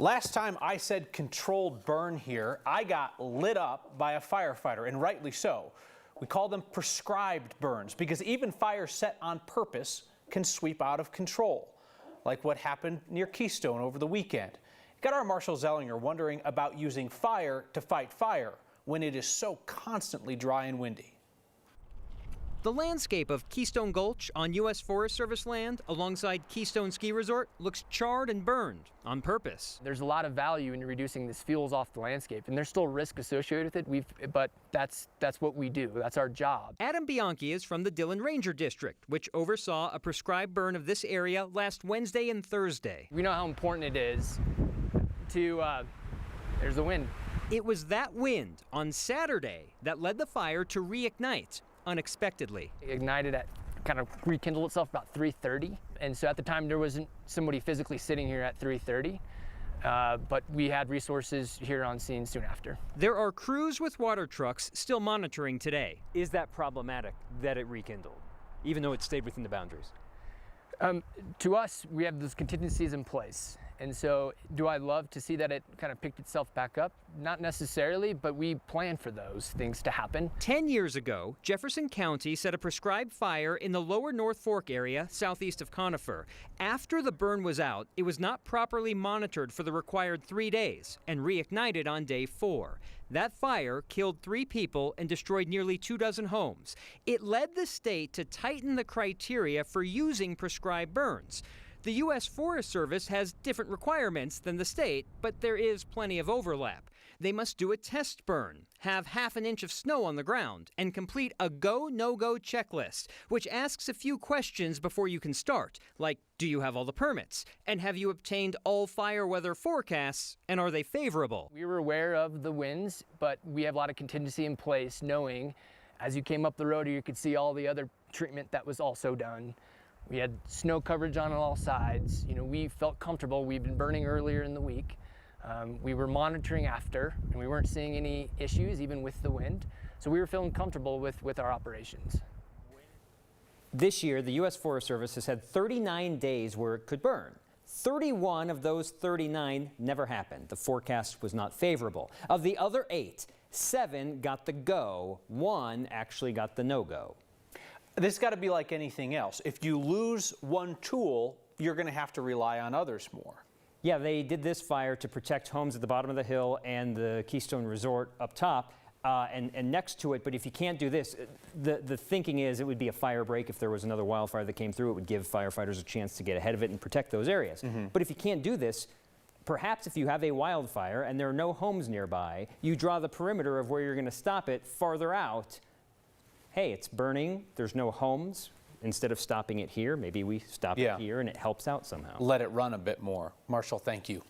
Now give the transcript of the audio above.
Last time I said controlled burn here, I got lit up by a firefighter, and rightly so. We call them prescribed burns because even fires set on purpose can sweep out of control, like what happened near Keystone over the weekend. It got our Marshall Zellinger wondering about using fire to fight fire when it is so constantly dry and windy. The landscape of Keystone Gulch on U.S. Forest Service land alongside Keystone Ski Resort looks charred and burned on purpose. There's a lot of value in reducing these fuels off the landscape, and there's still risk associated with it. But that's what we do. That's our job. Adam Bianchi is from the Dillon Ranger District, which oversaw a prescribed burn of this area last Wednesday and Thursday. We know how important it is to, there's the wind. It was that wind on Saturday that led the fire to reignite unexpectedly. It ignited kind of rekindled itself about 3:30, and so at the time there wasn't somebody physically sitting here at 3:30, but we had resources here on scene soon after. There are crews with water trucks still monitoring today. Is that problematic that it rekindled, even though it stayed within the boundaries? To us, we have those contingencies in place. And so do I love to see that it kind of picked itself back up? Not necessarily, but we plan for those things to happen. 10 years ago, Jefferson County set a prescribed fire in the lower North Fork area, southeast of Conifer. After the burn was out, it was not properly monitored for the required 3 days and reignited on day 4. That fire killed 3 people and destroyed nearly 24 homes. It led the state to tighten the criteria for using prescribed burns. The U.S. Forest Service has different requirements than the state, but there is plenty of overlap. They must do a test burn, have half an inch of snow on the ground, and complete a go, no-go checklist, which asks a few questions before you can start, like, do you have all the permits? And have you obtained all fire weather forecasts, and are they favorable? We were aware of the winds, but we have a lot of contingency in place, knowing as you came up the road, you could see all the other treatment that was also done. We had snow coverage on all sides. You know, we felt comfortable. We'd been burning earlier in the week. We were monitoring after, and we weren't seeing any issues, even with the wind. So we were feeling comfortable with our operations. This year, the U.S. Forest Service has had 39 days where it could burn. 31 of those 39 never happened. The forecast was not favorable. Of the other 8, 7 got the go. 1 actually got the no-go. This got to be like anything else. If you lose one tool, you're going to have to rely on others more. Yeah, they did this fire to protect homes at the bottom of the hill and the Keystone Resort up top and next to it. But if you can't do this, the thinking is it would be a fire break. If there was another wildfire that came through, it would give firefighters a chance to get ahead of it and protect those areas. But if you can't do this, perhaps if you have a wildfire and there are no homes nearby, you draw the perimeter of where you're going to stop it farther out. Hey, it's burning, there's no homes. Instead of stopping it here, maybe we stop it here and it helps out somehow. Let it run a bit more. Marshall, thank you.